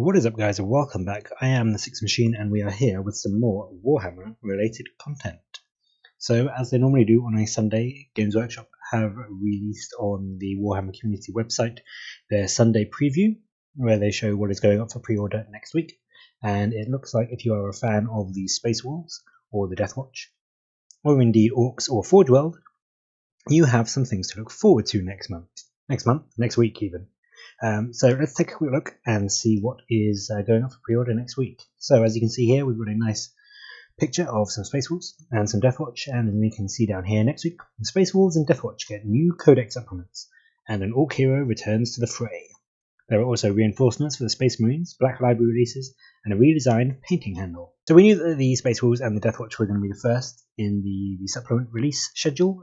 What is up, guys, and welcome back. I am the Six Machine, and we are here with some more Warhammer related content. So, as they normally do on a Sunday, Games Workshop have released on the Warhammer community website their Sunday preview, where they show what is going up for pre-order next week. And it looks like if you are a fan of the Space Wolves, or the Deathwatch, or indeed Orks or Forge World, you have some things to look forward to next week even. So let's take a quick look and see what is going up for pre-order next week. So as you can see here, we've got a nice picture of some Space Wolves and some Deathwatch, and then we can see down here next week, the Space Wolves and Deathwatch get new Codex supplements, and an Orc hero returns to the fray. There are also reinforcements for the Space Marines, Black Library releases, and a redesigned painting handle. So we knew that the Space Wolves and the Deathwatch were going to be the first in the supplement release schedule,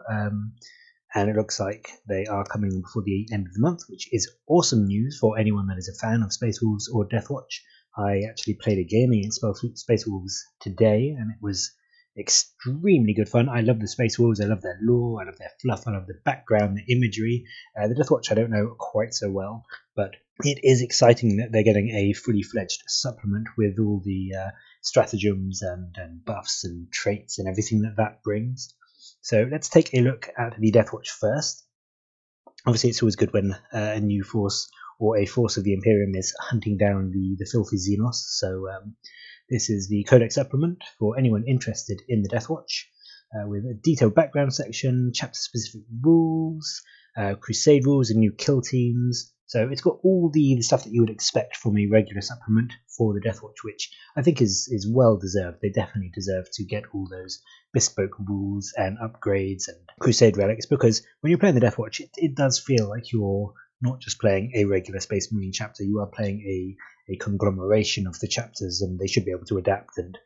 and it looks like they are coming before the end of the month, which is awesome news for anyone that is a fan of Space Wolves or Deathwatch. I actually played a game against Space Wolves today, and it was extremely good fun. I love the Space Wolves, I love their lore, I love their fluff, I love the background, the imagery. The Deathwatch I don't know quite so well, but it is exciting that they're getting a fully fledged supplement with all the stratagems and buffs and traits and everything that brings. So let's take a look at the Deathwatch first. Obviously, it's always good when a new force or a force of the Imperium is hunting down the filthy Xenos. So this is the Codex supplement for anyone interested in the Deathwatch, with a detailed background section, chapter-specific rules, crusade rules and new kill teams. So it's got all the stuff that you would expect from a regular supplement for the Deathwatch, which I think is well deserved. They definitely deserve to get all those bespoke rules and upgrades and crusade relics, because when you're playing the Deathwatch, it does feel like you're not just playing a regular Space Marine chapter, you are playing a conglomeration of the chapters, and they should be able to adapt and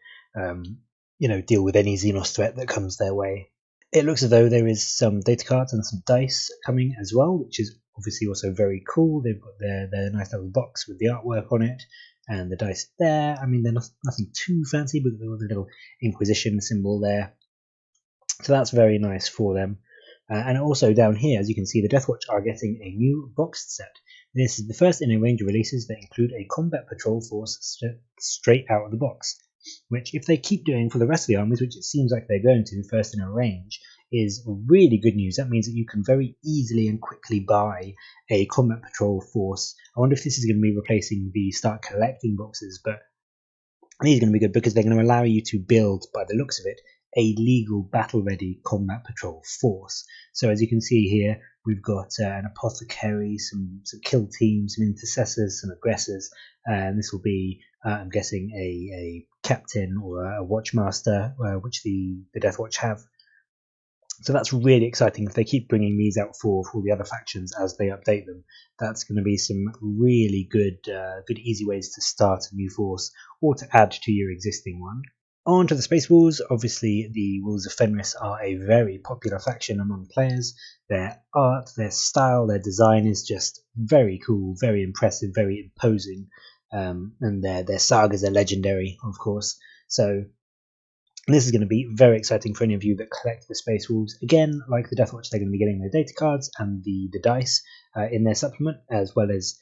deal with any Xenos threat that comes their way. It looks as though there is some data cards and some dice coming as well, which is obviously also very cool. They've got their nice little box with the artwork on it, and the dice there. I mean, they're nothing too fancy, but they've got the little Inquisition symbol there. So that's very nice for them. And also down here, as you can see, the Deathwatch are getting a new boxed set. This is the first in a range of releases that include a combat patrol force straight out of the box, which, if they keep doing for the rest of the armies, which it seems like they're going to first in a range, is really good news. That means that you can very easily and quickly buy a combat patrol force. I wonder if this is going to be replacing the start collecting boxes, but these are going to be good because they're going to allow you to build, by the looks of it, a legal battle-ready combat patrol force. So as you can see here, we've got an apothecary, some kill teams, some intercessors, some aggressors, and this will be, I'm guessing, a captain or a watchmaster, which the Deathwatch have. So that's really exciting. If they keep bringing these out for the other factions as they update them, that's going to be some really good easy ways to start a new force or to add to your existing one. On to the Space Wolves. Obviously, the Wolves of Fenris are a very popular faction among players. Their art, their style, their design is just very cool, very impressive, very imposing, and their sagas are legendary, of course. So this is going to be very exciting for any of you that collect the Space Wolves. Again, like the Deathwatch, they're going to be getting their data cards and the dice in their supplement, as well as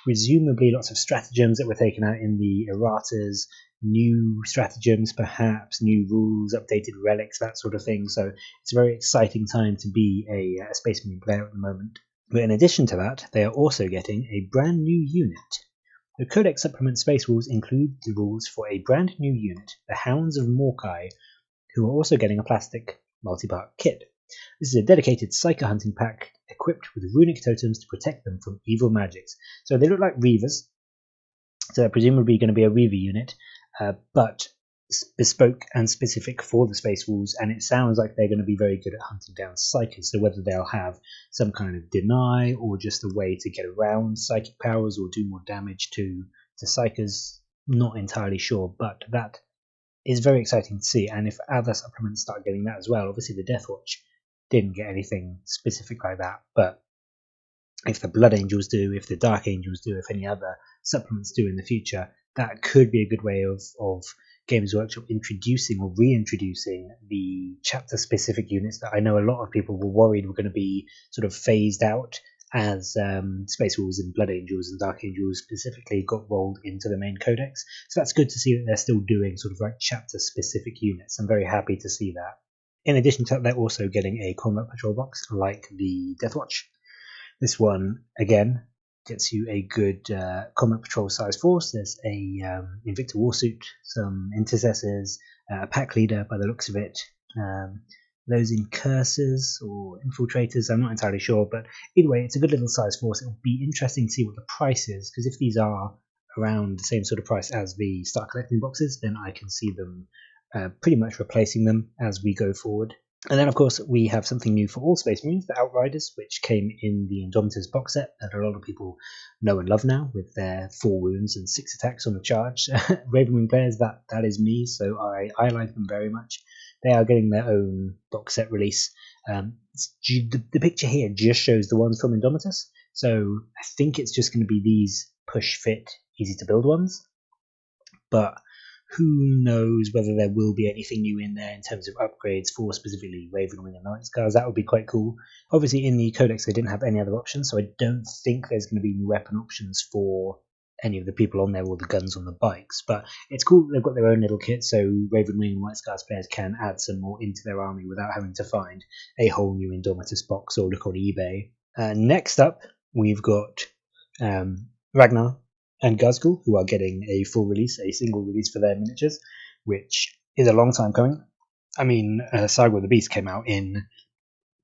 presumably lots of stratagems that were taken out in the erratas, new stratagems perhaps, new rules, updated relics, that sort of thing. So it's a very exciting time to be a Space Marine player at the moment. But in addition to that, they are also getting a brand new unit. The Codex Supplement Space Wolves include the rules for a brand new unit, the Hounds of Morkai, who are also getting a plastic multi-part kit. This is a dedicated Psyker hunting pack equipped with runic totems to protect them from evil magics. So they look like Reavers, so they're presumably going to be a Reaver unit, but bespoke and specific for the Space Wolves, and it sounds like they're going to be very good at hunting down Psykers. So whether they'll have some kind of deny or just a way to get around psychic powers or do more damage to Psykers, not entirely sure, but that is very exciting to see. And if other supplements start getting that as well, obviously the Deathwatch didn't get anything specific like that, but if the Blood Angels do, if the Dark Angels do, if any other supplements do in the future, that could be a good way of Games Workshop introducing or reintroducing the chapter-specific units that I know a lot of people were worried were going to be sort of phased out as Space Wolves and Blood Angels and Dark Angels specifically got rolled into the main codex. So that's good to see that they're still doing sort of like chapter specific units. I'm very happy to see that. In addition to that, they're also getting a combat patrol box like the Deathwatch. This one, again, gets you a good combat patrol size force. There's a Invicta Warsuit, some intercessors, a pack leader by the looks of it, those incursors or infiltrators, I'm not entirely sure, but either way, it's a good little size force. It'll be interesting to see what the price is, because if these are around the same sort of price as the start collecting boxes, then I can see them pretty much replacing them as we go forward. And then, of course, we have something new for all Space Marines, the Outriders, which came in the Indomitors box set that a lot of people know and love now, with their 4 wounds and 6 attacks on the charge. Ravenwing players, that is me, so I like them very much. They are getting their own box set release. The picture here just shows the ones from Indomitus, so I think it's just going to be these push-fit, easy-to-build ones. But who knows whether there will be anything new in there in terms of upgrades for specifically Ravenwing and Night Scars. That would be quite cool. Obviously, in the Codex, they didn't have any other options, so I don't think there's going to be new weapon options for any of the people on there or the guns on the bikes. But it's cool they've got their own little kit, so Ravenwing and White Scars players can add some more into their army without having to find a whole new Indomitus box or look on eBay. Next up, we've got Ragnar and Ghazghkull, who are getting a full release, a single release for their miniatures, which is a long time coming. I mean, Saga of the Beast came out in,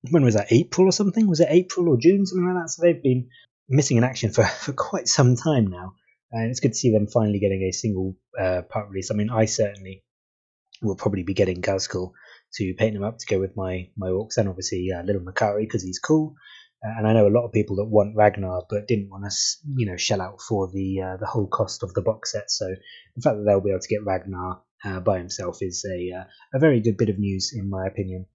when was that, April or something? Was it April or June, something like that? So they've been missing in action for quite some time now. And it's good to see them finally getting a single part release. I mean, I certainly will probably be getting Ghazghkull to paint him up to go with my Orks, and obviously Little Makari because he's cool. And I know a lot of people that want Ragnar but didn't want to, shell out for the whole cost of the box set. So the fact that they'll be able to get Ragnar by himself is a very good bit of news, in my opinion.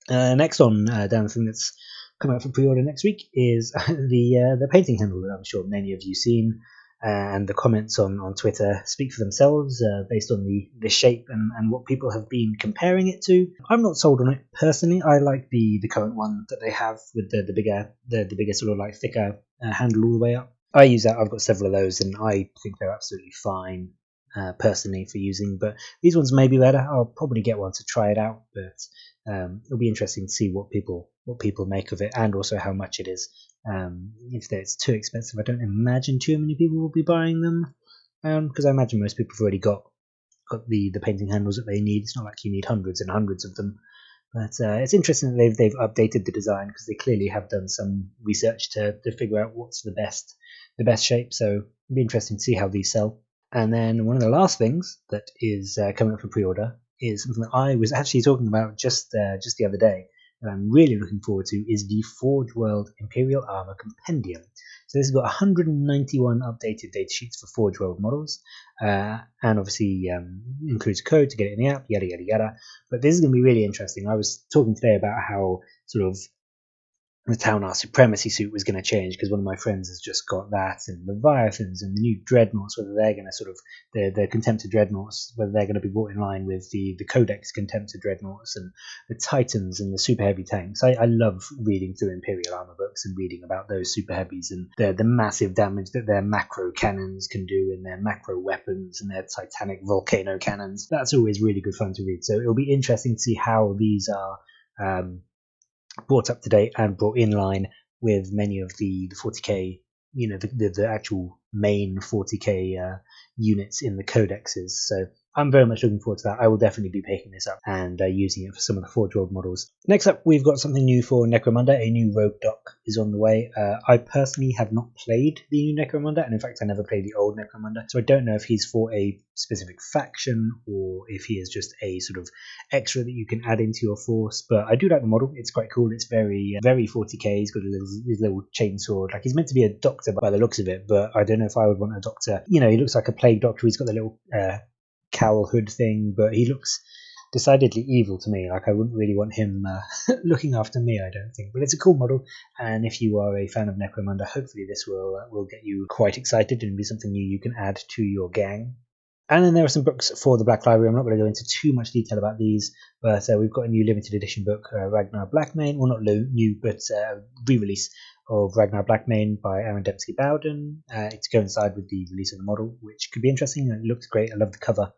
Next on down the thing that's coming out for pre-order next week is the painting handle that I'm sure many of you seen. And the comments on Twitter speak for themselves based on the shape and what people have been comparing it to. I'm not sold on it personally. I like the current one that they have with the bigger sort of like thicker handle all the way up. I use that. I've got several of those, and I think they're absolutely fine personally for using. But these ones may be better. I'll probably get one to try it out, but it'll be interesting to see what people make of it, and also how much it is. If it's too expensive, I don't imagine too many people will be buying them, because I imagine most people have already got the painting handles that they need. It's not like you need hundreds and hundreds of them. But it's interesting that they've updated the design, because they clearly have done some research to figure out what's the best shape. So it'll be interesting to see how these sell. And then one of the last things that is coming up for pre-order is something that I was actually talking about just the other day, that I'm really looking forward to, is the Forge World Imperial Armour Compendium. So this has got 191 updated data sheets for Forge World models, and obviously includes a code to get it in the app, yada yada yada. But this is going to be really interesting. I was talking today about how sort of the Taunar Supremacy suit was going to change, because one of my friends has just got that, and Leviathans and the new Dreadnoughts, whether they're going to sort of, the Contemptor Dreadnoughts, whether they're going to be brought in line with the Codex Contemptor Dreadnoughts, and the Titans and the Super Heavy tanks. I love reading through Imperial armor books and reading about those Super Heavies and the massive damage that their macro cannons can do, and their macro weapons and their Titanic volcano cannons. That's always really good fun to read. So it'll be interesting to see how these are brought up to date and brought in line with many of the 40k, the actual main 40k units in the codexes. So I'm very much looking forward to that. I will definitely be picking this up and using it for some of the Forge World models. Next up, we've got something new for Necromunda. A new Rogue Doc is on the way. I personally have not played the new Necromunda, and in fact I never played the old Necromunda, so I don't know if he's for a specific faction or if he is just a sort of extra that you can add into your force. But I do like the model. It's quite cool. It's very 40k. He's got his little chainsword. Like, he's meant to be a doctor by the looks of it, but I don't know if I would want a doctor. He looks like a plague doctor. He's got the little cowl hood thing, but he looks decidedly evil to me. Like, I wouldn't really want him looking after me, I don't think. But it's a cool model, and if you are a fan of Necromunda, hopefully this will get you quite excited and be something new you can add to your gang. And then there are some books for the Black Library. I'm not going to go into too much detail about these, but we've got a new limited edition book, Ragnar Blackmane. Well, not new, but re-release of Ragnar Blackmane by Aaron Dembski Bowden to coincide with the release of the model, which could be interesting. It looks great. I love the cover.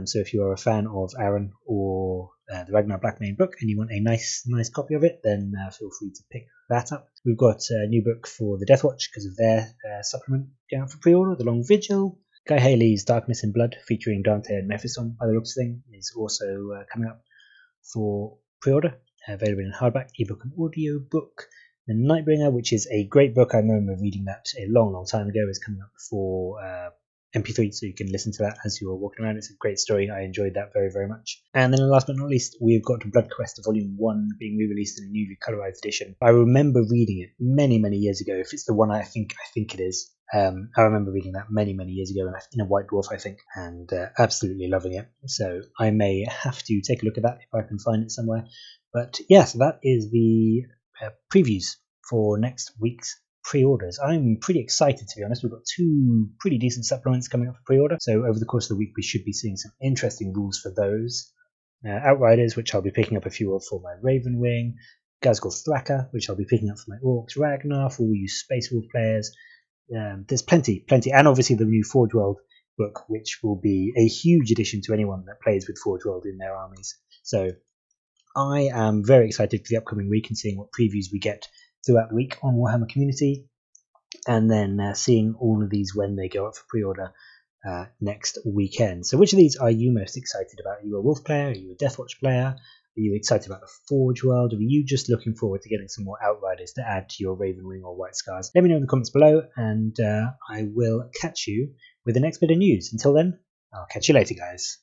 So if you are a fan of Aaron or the Ragnar Blackmane book and you want a nice copy of it, then feel free to pick that up. We've got a new book for the Deathwatch because of their supplement going out for pre-order, The Long Vigil. Guy Haley's Darkness in Blood, featuring Dante and Mephiston by the looks of things, is also coming up for pre-order, available in hardback, ebook and audio book. The Nightbringer, which is a great book, I remember reading that a long time ago, is coming up for MP3, so you can listen to that as you're walking around. It's a great story. I enjoyed that very much. And then last but not least, we've got Blood Quest Volume 1 being re-released in a newly colorized edition. I remember reading it many years ago. If it's the one I think it is. I remember reading that many years ago in a White Dwarf, I think, and absolutely loving it. So I may have to take a look at that if I can find it somewhere. But yeah, so that is the previews for next week's pre-orders. I'm pretty excited, to be honest. We've got 2 pretty decent supplements coming up for pre-order, so over the course of the week we should be seeing some interesting rules for those. Outriders, which I'll be picking up a few of for my Raven Wing. Ghazghkull Thraka, which I'll be picking up for my Orks. Ragnar for all you Space Wolf players. There's plenty, and obviously the new Forge World book, which will be a huge addition to anyone that plays with Forge World in their armies. So I am very excited for the upcoming week and seeing what previews we get throughout the week on Warhammer Community, and then seeing all of these when they go up for pre-order next weekend. So which of these are you most excited about? Are you a Wolf player? Are you a Deathwatch player? Are you excited about the Forge World? Or are you just looking forward to getting some more Outriders to add to your Raven Wing or White Scars? Let me know in the comments below, and I will catch you with the next bit of news. Until then, I'll catch you later, guys.